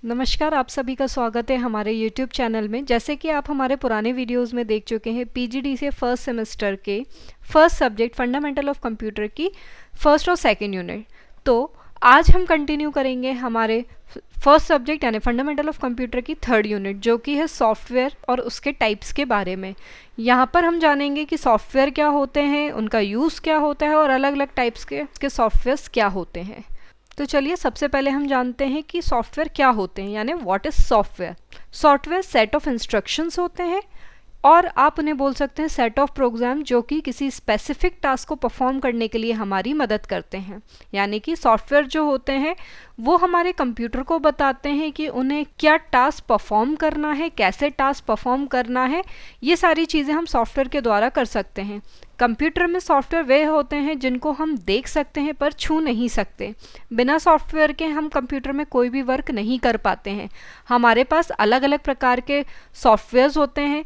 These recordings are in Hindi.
नमस्कार, आप सभी का स्वागत है हमारे YouTube चैनल में। जैसे कि आप हमारे पुराने वीडियोस में देख चुके हैं, पीजीडीसीए फर्स्ट सेमेस्टर के first subject fundamental of computer की फर्स्ट और सेकंड यूनिट। तो आज हम कंटिन्यू करेंगे हमारे फर्स्ट सब्जेक्ट यानी फंडामेंटल ऑफ कंप्यूटर की थर्ड यूनिट, जो कि है सॉफ्टवेयर और उसके टाइप्स के बारे में। यहाँ पर हम जानेंगे कि सॉफ्टवेयर क्या होते हैं, उनका यूज़ क्या होता है और अलग अलग टाइप्स के सॉफ्टवेयर्स क्या होते हैं। तो चलिए सबसे पहले हम जानते हैं कि सॉफ्टवेयर क्या होते हैं, यानी what is software. Software set of instructions होते हैं और आप उन्हें बोल सकते हैं सेट ऑफ प्रोग्राम, जो कि किसी स्पेसिफिक टास्क को परफॉर्म करने के लिए हमारी मदद करते हैं। यानी कि सॉफ्टवेयर जो होते हैं वो हमारे कंप्यूटर को बताते हैं कि उन्हें क्या टास्क परफॉर्म करना है, कैसे टास्क परफॉर्म करना है। ये सारी चीज़ें हम सॉफ्टवेयर के द्वारा कर सकते हैं। कंप्यूटर में सॉफ्टवेयर वे होते हैं जिनको हम देख सकते हैं पर छू नहीं सकते। बिना सॉफ्टवेयर के हम कंप्यूटर में कोई भी वर्क नहीं कर पाते हैं। हमारे पास अलग अलग प्रकार के सॉफ्टवेयर्स होते हैं,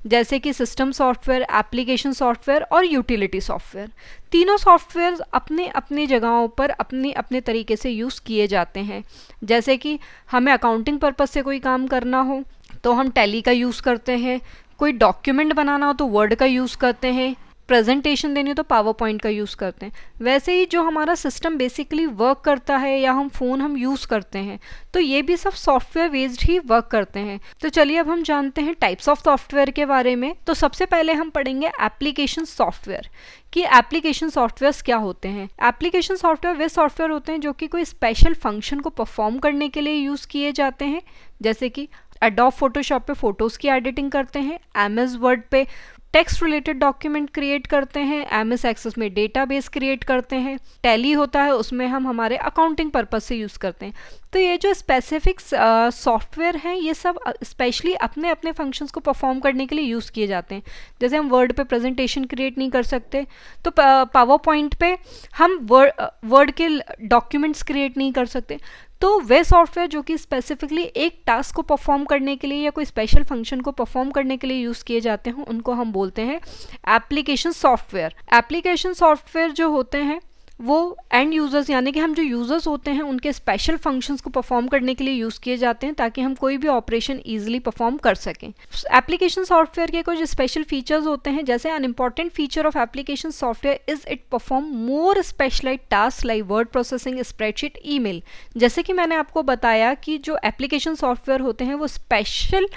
जैसे कि सिस्टम सॉफ्टवेयर, एप्लीकेशन सॉफ्टवेयर और यूटिलिटी सॉफ्टवेयर। तीनों सॉफ्टवेयर अपने अपनी जगहों पर अपने अपने तरीके से यूज़ किए जाते हैं। जैसे कि हमें अकाउंटिंग पर्पज़ से कोई काम करना हो तो हम टैली का यूज़ करते हैं, कोई डॉक्यूमेंट बनाना हो तो वर्ड का यूज़ करते हैं, प्रेजेंटेशन देनी हो तो पावर पॉइंट का यूज़ करते हैं। वैसे ही जो हमारा सिस्टम बेसिकली वर्क करता है या हम यूज़ करते हैं, तो ये भी सब सॉफ्टवेयर बेस्ड ही वर्क करते हैं। तो चलिए अब हम जानते हैं टाइप्स ऑफ सॉफ्टवेयर के बारे में। तो सबसे पहले हम पढ़ेंगे एप्लीकेशन सॉफ्टवेयर कि एप्लीकेशन सॉफ्टवेयर्स क्या होते हैं। एप्लीकेशन सॉफ्टवेयर वे सॉफ्टवेयर होते हैं जो कि कोई स्पेशल फंक्शन को परफॉर्म करने के लिए यूज़ किए जाते हैं। जैसे कि एडोब फोटोशॉप पे फोटोज़ की एडिटिंग करते हैं, एमएस वर्ड पे टेक्स्ट रिलेटेड डॉक्यूमेंट क्रिएट करते हैं, एमएस एक्सेस में डेटाबेस क्रिएट करते हैं, टैली होता है उसमें हम हमारे अकाउंटिंग पर्पस से यूज़ करते हैं। तो ये जो स्पेसिफिक सॉफ्टवेयर हैं ये सब स्पेशली अपने अपने फंक्शंस को परफॉर्म करने के लिए यूज़ किए जाते हैं। जैसे हम वर्ड पे प्रेजेंटेशन क्रिएट नहीं कर सकते तो पावर पॉइंट पे हम वर्ड के डॉक्यूमेंट्स क्रिएट नहीं कर सकते। तो वे सॉफ्टवेयर जो कि स्पेसिफिकली एक टास्क को परफॉर्म करने के लिए या कोई स्पेशल फंक्शन को परफॉर्म करने के लिए यूज़ किए जाते हैं, उनको हम बोलते हैं एप्लीकेशन सॉफ्टवेयर। एप्लीकेशन सॉफ्टवेयर जो होते हैं वो एंड यूज़र्स यानी कि हम जो यूज़र्स होते हैं उनके स्पेशल फंक्शंस को परफॉर्म करने के लिए यूज़ किए जाते हैं, ताकि हम कोई भी ऑपरेशन ईजिली परफॉर्म कर सकें। एप्लीकेशन सॉफ्टवेयर के कुछ स्पेशल फीचर्स होते हैं, जैसे an important feature of application software is it perform more specialized task like word processing, spreadsheet, email. जैसे कि मैंने आपको बताया कि जो एप्लीकेशन सॉफ्टवेयर होते हैं वो स्पेशल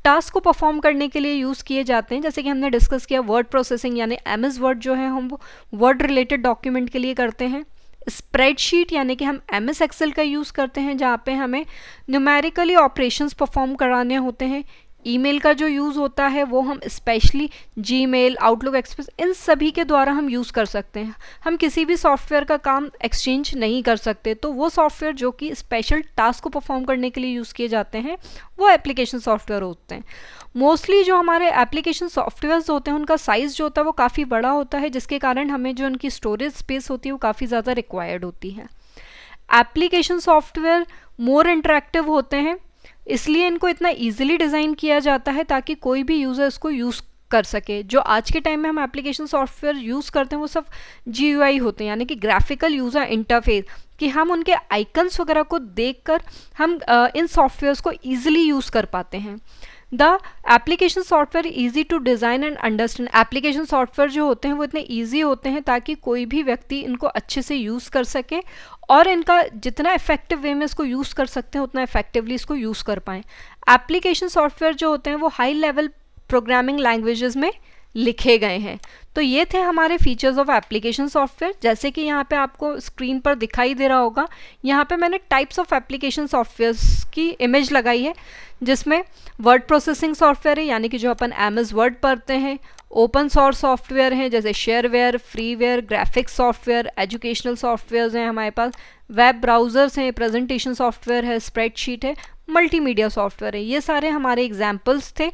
टास्क को परफॉर्म करने के लिए यूज़ किए जाते हैं। जैसे कि हमने डिस्कस किया वर्ड प्रोसेसिंग यानी एमएस वर्ड जो है हम वो वर्ड रिलेटेड डॉक्यूमेंट के लिए करते हैं। स्प्रेडशीट यानी कि हम एमएस एक्सेल का यूज़ करते हैं जहाँ पे हमें न्यूमेरिकली ऑपरेशंस परफॉर्म कराने होते हैं। ईमेल का जो यूज़ होता है वो हम स्पेशली जीमेल, आउटलुक एक्सप्रेस, इन सभी के द्वारा हम यूज़ कर सकते हैं। हम किसी भी सॉफ्टवेयर का काम एक्सचेंज नहीं कर सकते, तो वो सॉफ्टवेयर जो कि स्पेशल टास्क को परफॉर्म करने के लिए यूज़ किए जाते हैं वो एप्लीकेशन सॉफ्टवेयर होते हैं। मोस्टली जो हमारे एप्लीकेशन सॉफ्टवेयर्स होते हैं उनका साइज़ जो होता है वो काफ़ी बड़ा होता है, जिसके कारण हमें जो उनकी स्टोरेज स्पेस होती है वो काफ़ी ज़्यादा रिक्वायर्ड होती है। एप्लीकेशन सॉफ्टवेयर मोर इंटरेक्टिव होते हैं, इसलिए इनको इतना इजीली डिज़ाइन किया जाता है ताकि कोई भी यूज़र इसको यूज़ कर सके। जो आज के टाइम में हम एप्लीकेशन सॉफ्टवेयर यूज़ करते हैं वो सब GUI होते हैं, यानी कि ग्राफिकल यूज़र इंटरफेस, कि हम उनके आइकन्स वगैरह को देखकर हम इन सॉफ्टवेयर्स को ईजिली यूज़ कर पाते हैं। The application software easy to design and understand. Application software जो होते हैं वो इतने ईजी होते हैं ताकि कोई भी व्यक्ति इनको अच्छे से यूज़ कर सके और इनका जितना इफेक्टिव वे में इसको यूज़ कर सकते हैं उतना इफेक्टिवली इसको यूज़ कर पाएँ। एप्लीकेशन सॉफ्टवेयर जो होते हैं वो हाई लेवल प्रोग्रामिंग लैंग्वेजेस में लिखे गए हैं। तो ये थे हमारे फीचर्स ऑफ एप्लीकेशन सॉफ्टवेयर। जैसे कि यहाँ पे आपको स्क्रीन पर दिखाई दे रहा होगा, यहाँ पे मैंने टाइप्स ऑफ एप्लीकेशन सॉफ्टवेयर्स की इमेज लगाई है, जिसमें वर्ड प्रोसेसिंग सॉफ्टवेयर है यानी कि जो अपन एमएस वर्ड पढ़ते हैं, ओपन सोर्स सॉफ्टवेयर हैं जैसे shareware, freeware, graphics software, educational software हैं हमारे पास, वेब ब्राउज़र्स हैं, प्रेजेंटेशन सॉफ्टवेयर है, स्प्रेडशीट है, मल्टीमीडिया सॉफ्टवेयर है। ये सारे हमारे एग्जाम्पल्स थे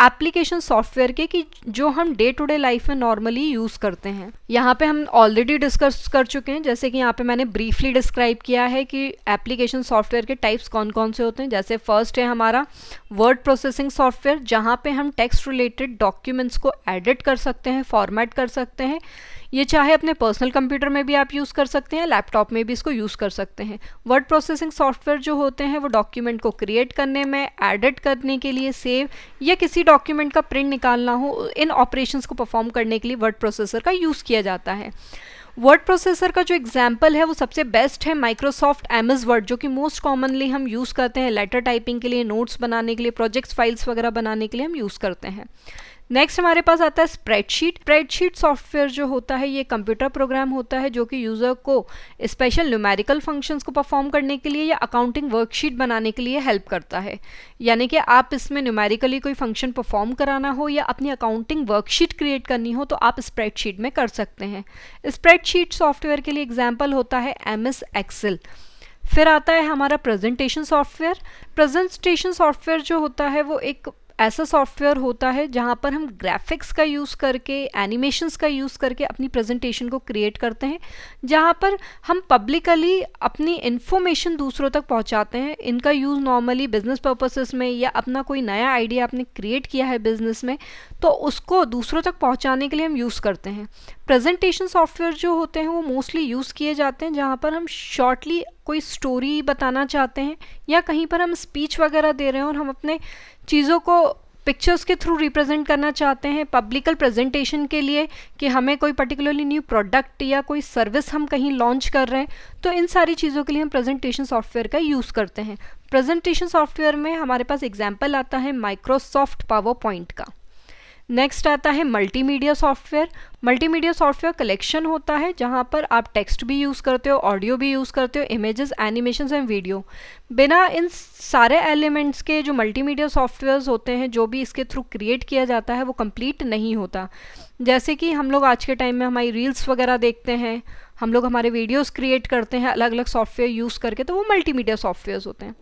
एप्लीकेशन सॉफ्टवेयर के कि जो हम डे टू डे लाइफ में नॉर्मली यूज़ करते हैं। यहाँ पे हम ऑलरेडी डिस्कस कर चुके हैं, जैसे कि यहाँ पे मैंने ब्रीफली डिस्क्राइब किया है कि एप्लीकेशन सॉफ्टवेयर के टाइप्स कौन कौन से होते हैं। जैसे फर्स्ट है हमारा वर्ड प्रोसेसिंग सॉफ्टवेयर, जहाँ पे हम टेक्स्ट रिलेटेड डॉक्यूमेंट्स को एडिट कर सकते हैं, फॉर्मेट कर सकते हैं। ये चाहे अपने पर्सनल कंप्यूटर में भी आप यूज़ कर सकते हैं, लैपटॉप में भी इसको यूज़ कर सकते हैं। वर्ड प्रोसेसिंग सॉफ्टवेयर जो होते हैं वो डॉक्यूमेंट को क्रिएट करने में, एडिट करने के लिए, सेव या किसी डॉक्यूमेंट का प्रिंट निकालना हो, इन ऑपरेशंस को परफॉर्म करने के लिए वर्ड प्रोसेसर का यूज़ किया जाता है। वर्ड प्रोसेसर का जो एग्जाम्पल है वो सबसे बेस्ट है माइक्रोसॉफ्ट एमएस वर्ड, जो कि मोस्ट कॉमनली हम यूज़ करते हैं लेटर टाइपिंग के लिए, नोट्स बनाने के लिए, प्रोजेक्ट्स फाइल्स वगैरह बनाने के लिए हम यूज़ करते हैं। नेक्स्ट हमारे पास आता है स्प्रेडशीट। स्प्रेडशीट सॉफ्टवेयर जो होता है ये कंप्यूटर प्रोग्राम होता है जो कि यूज़र को स्पेशल न्यूमेरिकल फंक्शंस को परफॉर्म करने के लिए या अकाउंटिंग वर्कशीट बनाने के लिए हेल्प करता है। यानी कि आप इसमें न्यूमेरिकली कोई फंक्शन परफॉर्म कराना हो या अपनी अकाउंटिंग वर्कशीट क्रिएट करनी हो तो आप स्प्रेडशीट में कर सकते हैं। स्प्रेडशीट सॉफ्टवेयर के लिए एग्जाम्पल होता है MS एक्सेल। फिर आता है हमारा प्रेजेंटेशन सॉफ्टवेयर। प्रेजेंटेशन सॉफ्टवेयर जो होता है वो एक ऐसा सॉफ्टवेयर होता है जहाँ पर हम ग्राफिक्स का यूज़ करके, एनिमेशंस का यूज़ करके अपनी प्रेजेंटेशन को क्रिएट करते हैं, जहाँ पर हम पब्लिकली अपनी इन्फॉर्मेशन दूसरों तक पहुँचाते हैं। इनका यूज़ नॉर्मली बिजनेस पर्पसेस में या अपना कोई नया आइडिया आपने क्रिएट किया है बिजनेस में तो उसको दूसरों तक पहुँचाने के लिए हम यूज़ करते हैं। प्रेजेंटेशन सॉफ्टवेयर जो होते हैं वो मोस्टली यूज़ किए जाते हैं जहाँ पर हम शॉर्टली कोई स्टोरी बताना चाहते हैं या कहीं पर हम स्पीच वगैरह दे रहे हैं और हम अपने चीज़ों को पिक्चर्स के थ्रू रिप्रेजेंट करना चाहते हैं पब्लिकल प्रेजेंटेशन के लिए कि हमें कोई पर्टिकुलरली न्यू प्रोडक्ट या कोई सर्विस हम कहीं लॉन्च कर रहे हैं, तो इन सारी चीज़ों के लिए हम प्रेजेंटेशन सॉफ्टवेयर का यूज़ करते हैं। प्रेजेंटेशन सॉफ्टवेयर में हमारे पास एग्जाम्पल आता है माइक्रोसॉफ्ट पावर पॉइंट का। नेक्स्ट आता है multimedia software. Multimedia software collection होता है जहाँ पर आप टेक्स्ट भी यूज़ करते हो, ऑडियो भी यूज़ करते हो, इमेजेस, एनिमेशंस एंड वीडियो। बिना इन सारे एलिमेंट्स के जो मल्टीमीडिया सॉफ्टवेयर्स होते हैं जो भी इसके थ्रू क्रिएट किया जाता है वो कंप्लीट नहीं होता। जैसे कि हम लोग आज के टाइम में हमारी रील्स वगैरह देखते हैं, हम लोग हमारे वीडियोज़ क्रिएट करते हैं अलग अलग सॉफ्टवेयर यूज़ करके, तो वो मल्टीमीडिया सॉफ्टवेयर्स होते हैं।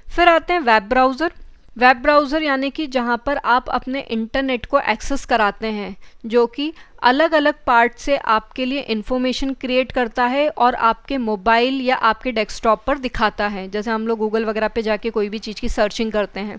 फिर आते हैं वेब ब्राउज़र। वेब ब्राउज़र यानी कि जहाँ पर आप अपने इंटरनेट को एक्सेस कराते हैं, जो कि अलग अलग पार्ट से आपके लिए इंफॉर्मेशन क्रिएट करता है और आपके मोबाइल या आपके डेस्कटॉप पर दिखाता है। जैसे हम लोग गूगल वगैरह पे जाके कोई भी चीज़ की सर्चिंग करते हैं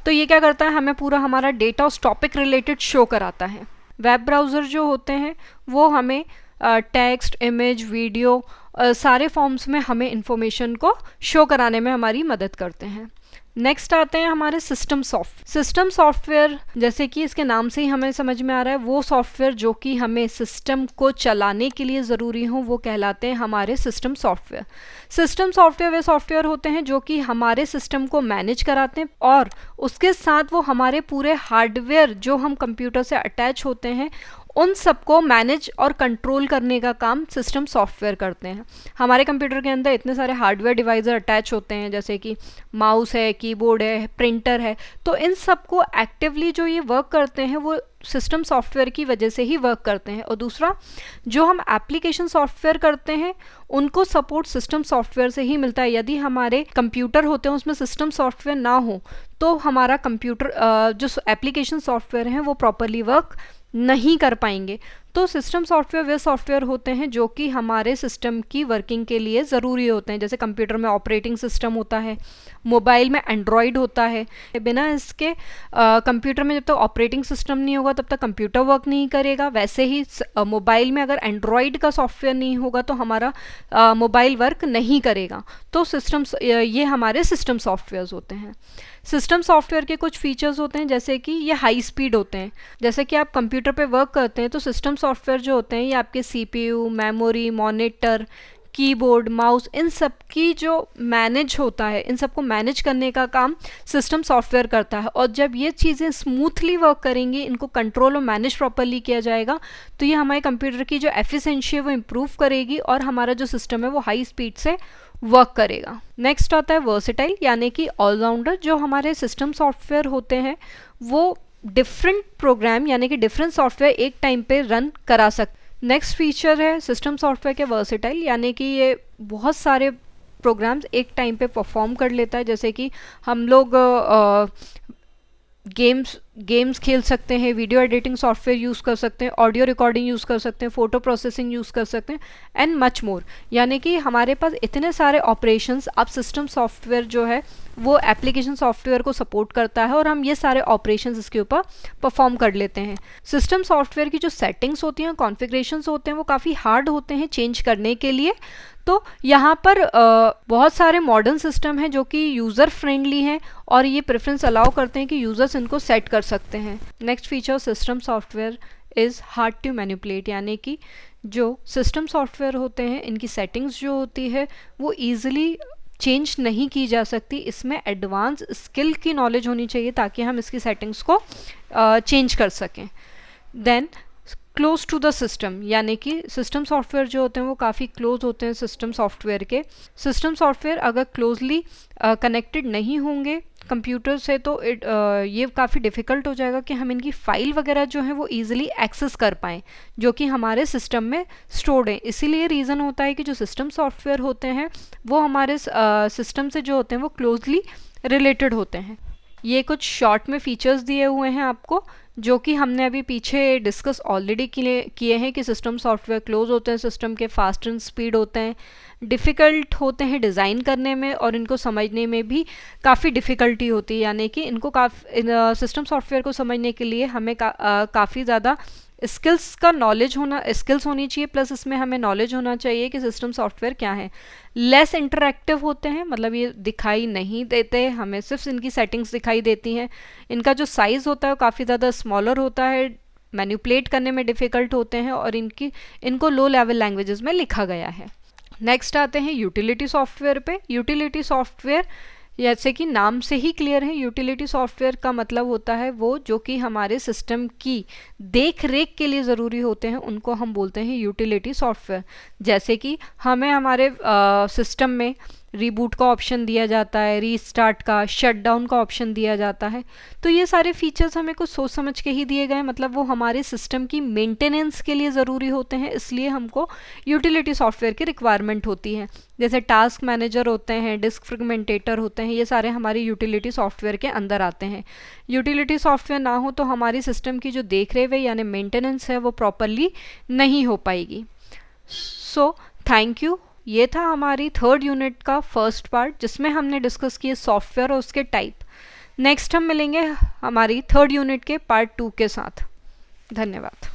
तो ये क्या करता है, हमें पूरा हमारा डेटा उस टॉपिक रिलेटेड शो कराता है। वेब ब्राउज़र जो होते हैं वो हमें टेक्स्ट, इमेज, वीडियो सारे फॉर्म्स में हमें इंफॉर्मेशन को शो कराने में हमारी मदद करते हैं। नेक्स्ट आते हैं हमारे सिस्टम सॉफ्टवेयर। जैसे कि इसके नाम से ही हमें समझ में आ रहा है, वो सॉफ्टवेयर जो कि हमें सिस्टम को चलाने के लिए ज़रूरी हो वो कहलाते हैं हमारे सिस्टम सॉफ्टवेयर। सिस्टम सॉफ्टवेयर वे सॉफ्टवेयर होते हैं जो कि हमारे सिस्टम को मैनेज कराते हैं और उसके साथ वो हमारे पूरे हार्डवेयर जो हम कंप्यूटर से अटैच होते हैं उन सबको मैनेज और कंट्रोल करने का काम सिस्टम सॉफ्टवेयर करते हैं। हमारे कंप्यूटर के अंदर इतने सारे हार्डवेयर डिवाइसर अटैच होते हैं जैसे कि माउस है, कीबोर्ड है, प्रिंटर है, तो इन सबको एक्टिवली जो ये वर्क करते हैं वो सिस्टम सॉफ्टवेयर की वजह से ही वर्क करते हैं। और दूसरा, जो हम एप्लीकेशन सॉफ्टवेयर करते हैं उनको सपोर्ट सिस्टम सॉफ्टवेयर से ही मिलता है। यदि हमारे कंप्यूटर होते हैं उसमें सिस्टम सॉफ्टवेयर ना हो तो हमारा कंप्यूटर जो एप्लीकेशन सॉफ्टवेयर हैं वो प्रॉपरली वर्क नहीं कर पाएंगे। तो सिस्टम सॉफ्टवेयर वे सॉफ्टवेयर होते हैं जो कि हमारे सिस्टम की वर्किंग के लिए ज़रूरी होते हैं। जैसे कंप्यूटर में ऑपरेटिंग सिस्टम होता है, मोबाइल में एंड्रॉयड होता है। बिना इसके कंप्यूटर में जब तक ऑपरेटिंग सिस्टम नहीं होगा तब तक कंप्यूटर वर्क नहीं करेगा। वैसे ही मोबाइल में अगर एंड्रॉयड का सॉफ्टवेयर नहीं होगा तो हमारा मोबाइल वर्क नहीं करेगा। तो ये हमारे सिस्टम सॉफ्टवेयर्स होते हैं। सिस्टम सॉफ्टवेयर के कुछ फीचर्स होते हैं जैसे कि ये हाई स्पीड होते हैं। जैसे कि आप कंप्यूटर पे वर्क करते हैं तो सिस्टम सॉफ्टवेयर जो होते हैं ये आपके CPU, memory, monitor, keyboard, mouse, इन सब की जो मैनेज होता है, इन सबको मैनेज करने का काम सिस्टम सॉफ्टवेयर करता है। और जब ये चीज़ें स्मूथली वर्क करेंगी, इनको कंट्रोल और मैनेज प्रॉपरली किया जाएगा तो ये हमारे कंप्यूटर की जो एफिशिएंसी है वो इम्प्रूव करेगी और हमारा जो सिस्टम है वो हाई स्पीड से वर्क करेगा। नेक्स्ट आता है वर्सेटाइल यानी कि ऑलराउंडर। जो हमारे सिस्टम सॉफ्टवेयर होते हैं वो डिफरेंट प्रोग्राम यानी कि डिफरेंट सॉफ्टवेयर एक टाइम पे रन करा सकते। नेक्स्ट फीचर है सिस्टम सॉफ्टवेयर के वर्सेटाइल यानी कि ये बहुत सारे प्रोग्राम्स एक टाइम पे परफॉर्म कर लेता है। जैसे कि हम लोग गेम्स गेम्स खेल सकते हैं, वीडियो एडिटिंग सॉफ्टवेयर यूज़ कर सकते हैं, ऑडियो रिकॉर्डिंग यूज़ कर सकते हैं, फ़ोटो प्रोसेसिंग यूज़ कर सकते हैं एंड मच मोर। यानी कि हमारे पास इतने सारे ऑपरेशंस, अब सिस्टम सॉफ्टवेयर जो है वो एप्लीकेशन सॉफ्टवेयर को सपोर्ट करता है और हम ये सारे ऑपरेशंस इसके ऊपर परफॉर्म कर लेते हैं। सिस्टम सॉफ्टवेयर की जो सेटिंग्स होती हैं, कॉन्फ़िगरेशंस होते हैं, वो काफ़ी हार्ड होते हैं चेंज करने के लिए। तो यहाँ पर बहुत सारे मॉडर्न सिस्टम हैं जो कि यूज़र फ्रेंडली हैं और ये प्रेफरेंस अलाउ करते हैं कि यूज़र्स इनको सेट कर सकते हैं। Next feature system software is hard to manipulate, यानी कि जो सिस्टम सॉफ्टवेयर होते हैं इनकी सेटिंग्स जो होती है वो ईजिली चेंज नहीं की जा सकती। इसमें एडवांस स्किल की नॉलेज होनी चाहिए ताकि हम इसकी सेटिंग्स को चेंज कर सकें। Then close to the system, यानी कि सिस्टम सॉफ्टवेयर जो होते हैं वो काफ़ी क्लोज होते हैं सिस्टम सॉफ्टवेयर के। सिस्टम सॉफ्टवेयर अगर क्लोजली कनेक्टेड नहीं होंगे कंप्यूटर से तो ये काफ़ी डिफ़िकल्ट हो जाएगा कि हम इनकी फ़ाइल वगैरह जो है वो ईजिली एक्सेस कर पाएँ जो कि हमारे सिस्टम में स्टोर्ड है। इसीलिए रीज़न होता है कि जो सिस्टम सॉफ्टवेयर होते हैं वो हमारे सिस्टम से जो होते हैं वो क्लोजली रिलेटेड होते हैं। ये कुछ शॉर्ट में फीचर्स दिए हुए हैं आपको जो कि हमने अभी पीछे डिस्कस ऑलरेडी किए हैं कि सिस्टम सॉफ्टवेयर क्लोज होते हैं सिस्टम के, फास्ट एंड स्पीड होते हैं, डिफ़िकल्ट होते हैं डिज़ाइन करने में और इनको समझने में भी काफ़ी डिफ़िकल्टी होती है। यानी कि इनको सिस्टम सॉफ्टवेयर को समझने के लिए हमें काफ़ी ज़्यादा स्किल्स होनी चाहिए, प्लस इसमें हमें नॉलेज होना चाहिए कि सिस्टम सॉफ्टवेयर क्या है। लेस इंटरैक्टिव होते हैं, मतलब ये दिखाई नहीं देते, हमें सिर्फ इनकी सेटिंग्स दिखाई देती हैं। इनका जो साइज़ होता है वो काफ़ी ज़्यादा स्मॉलर होता है, मैनिपुलेट करने में डिफ़िकल्ट होते हैं और इनको लो लेवल लैंग्वेजेस में लिखा गया है। नेक्स्ट आते हैं यूटिलिटी सॉफ्टवेयर पे। यूटिलिटी सॉफ्टवेयर जैसे कि नाम से ही क्लियर है, यूटिलिटी सॉफ्टवेयर का मतलब होता है वो जो कि हमारे सिस्टम की देख रेख के लिए ज़रूरी होते हैं, उनको हम बोलते हैं यूटिलिटी सॉफ्टवेयर। जैसे कि हमें हमारे सिस्टम में रीबूट का ऑप्शन दिया जाता है, रीस्टार्ट का, शटडाउन का ऑप्शन दिया जाता है। तो ये सारे फीचर्स हमें कुछ सोच समझ के ही दिए गए, मतलब वो हमारे सिस्टम की मेंटेनेंस के लिए ज़रूरी होते हैं, इसलिए हमको यूटिलिटी सॉफ्टवेयर की रिक्वायरमेंट होती है। जैसे टास्क मैनेजर होते हैं, डिस्क फ्रेगमेंटेटर होते हैं, ये सारे हमारे यूटिलिटी सॉफ्टवेयर के अंदर आते हैं। यूटिलिटी सॉफ्टवेयर ना हो तो हमारी सिस्टम की जो देख रेख है यानी मेंटेनेंस है वो प्रॉपरली नहीं हो पाएगी। So thank you. ये था हमारी थर्ड यूनिट का फर्स्ट पार्ट जिसमें हमने डिस्कस किए सॉफ्टवेयर और उसके टाइप। नेक्स्ट हम मिलेंगे हमारी थर्ड यूनिट के पार्ट 2 के साथ। धन्यवाद।